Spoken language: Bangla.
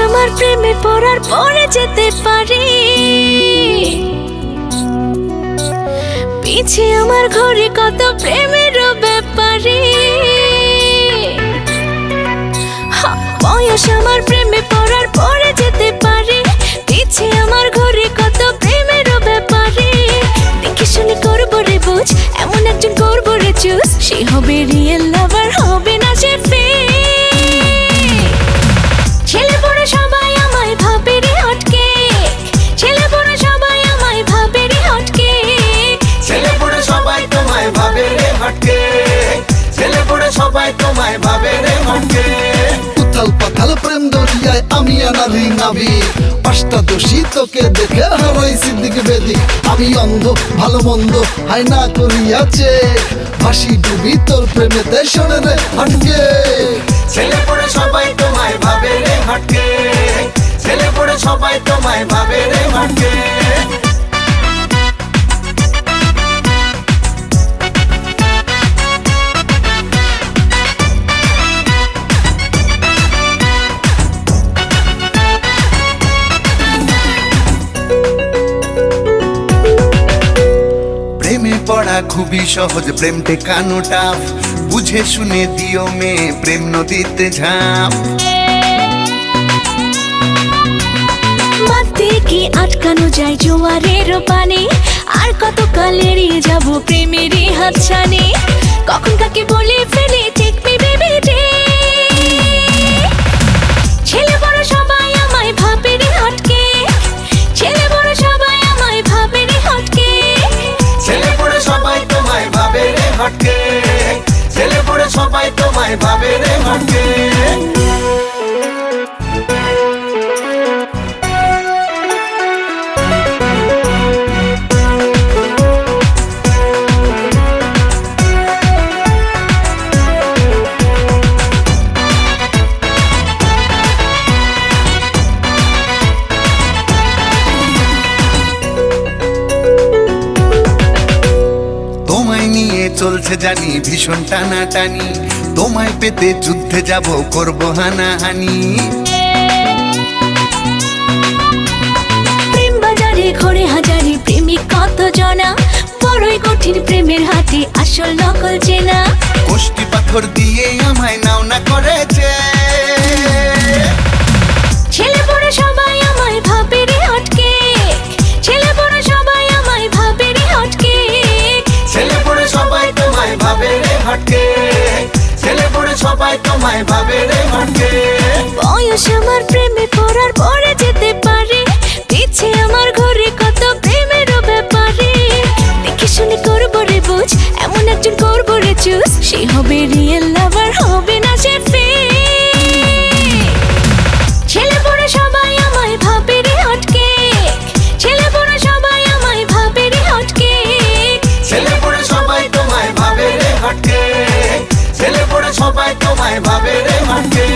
আমার প্রেমে পড়ার পরে যেতে পারি, পিছে আমার ঘরে কত প্রেমের ব্যাপারে। বয়স আমার প্রেমে পড়ার পরে যেতে পারি, পিছে আমার ঘরে কত প্রেমের ব্যাপারে। দেখে শুনে করবো রে বুঝ, এমন একজন করবো রে চুজ, সে হবে রিয়েল লাভার, হবে না সে ফেক। ছেলে বড় সবাই আমায় ভাবে রে হটকে, ছেলে বড় সবাই আমায় ভাবে রে হটকে, ছেলে পড়ে সবাই তোমায় ভাবে রে হটকে, ছেলে পড়ে সবাই তোমায় ভাবে রে হটকে। উথাল পাথাল প্রেম দরিয়ায় আমি আনারি নাবি, পাঁচটা দোষী তোকে দেখে হারাইছি দিকে বেদিক। আমি অন্ধ ভালো মন্দ হাই না করিয়াছে, ভাসি ডুবি তোর প্রেমেতে শোনে রে হটকে। ছেলে পড়ে সবাই তোমায় ভাবে রে হটকে, ছেলে পড়ে সবাই তোমায় ভাবে রে হটকে। প্রেমে পড়া খুবই সহজ, প্রেম টেকানো টাফ, বুঝে শুনে দিও মে প্রেম নদীতে ঝাঁপ। মাতে কি আটকানো যায় জোয়ারের পানি, আর কত কাল এড়িয়ে যাবো প্রেমের হাতছানি। কখন কাকে বলে ফেলে টেক মি বেবি ডে, ছেলে বড় সবাই আমায় ভাবে রে হটকে, ছেলে বড় সবাই আমায় ভাবে রে হটকে, ছেলে পড়ে সবাই তোমায় ভাবে রে হটকে, ছেলে পড়ে সবাই তোমায় ভাবে রে হটকে। তোমায় নিয়ে চলছে জানি ভীষণ টানাটানি, তোমায় পেতে যুদ্ধে যাব করব হানাহানি। প্রেম বাজারে ঘোরে হাজারি প্রেমিক কত জনা, বড়ই কঠিন প্রেমের হাতে আসল নকল চেনা। কোষ্টি পাথর দিয়ে আমায় নাও না করেছে, ছেলে বড় সবাই আমায় ভাবে রে হটকে, ছেলে বড় সবাই আমায় ভাবে রে হটকে, ছেলে পড়ে সবাই তোমায় ভাবে রে হটকে, ছেলে পড়ে সবাই তোমায় ভাবে রে হটকে। বয়স আমার প্রেমে পড়ার পরে যেতে পারে, পিছে আমার ঘরে কত প্রেমের ব্যাপারে। দেখে শুনে করবো রে বুঝ, এমন একজন করবো রে চুজ, সে হবে রিয়েল লাভার, হবে না সে ফেক। ছেলে বড় সবাই আমায় ভাবে রে হটকে, ছেলে বড় সবাই আমায় ভাবে রে হটকে, ছেলে পড়ে সবাই তোমায় ভাবে রে হটকে, ছেলে পড়ে সবাই তোমায় ভাবে রে হটকে।